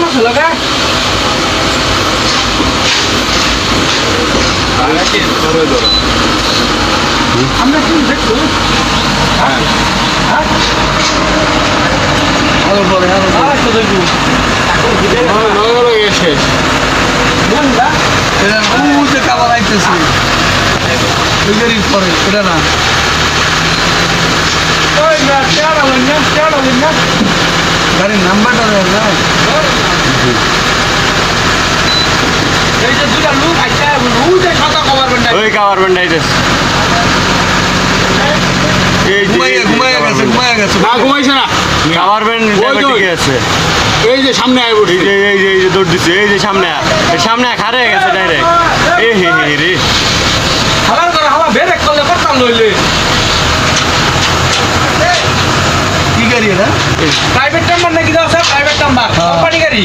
আছে লগা আরে কি ধরে ধরো আমরা কি দেখছো হ্যাঁ হ্যাঁ আলো পরে আর তো দেখো এখন ভিডিও না গেছে বন্ধা এটা মুজে কভার আইতেছে ওইটারই পরে এটা না ওই না চাড়া না গাড়ির নাম্বারটা দেয় না এই যে দুটা লোক আইছে ওই সাদা কভার বান্ডাই ওই কভার বান্ডাইতেছে এই ঘুমায়া গেছে না ঘুমাইছে না কভার বান্ড ঠিক আছে এই যে সামনে আইবো এই যে দৌড় দিছে এই যে সামনে খারে গেছে ডাইরেক্ট এই হে রে হালার করে হালা ব্রেক করলে করতাম লইলে কি গাড়ি এটা প্রাইভেট নাম্বার নাকি দাও স্যার প্রাইভেট নাম্বার কোম্পানি গাড়ি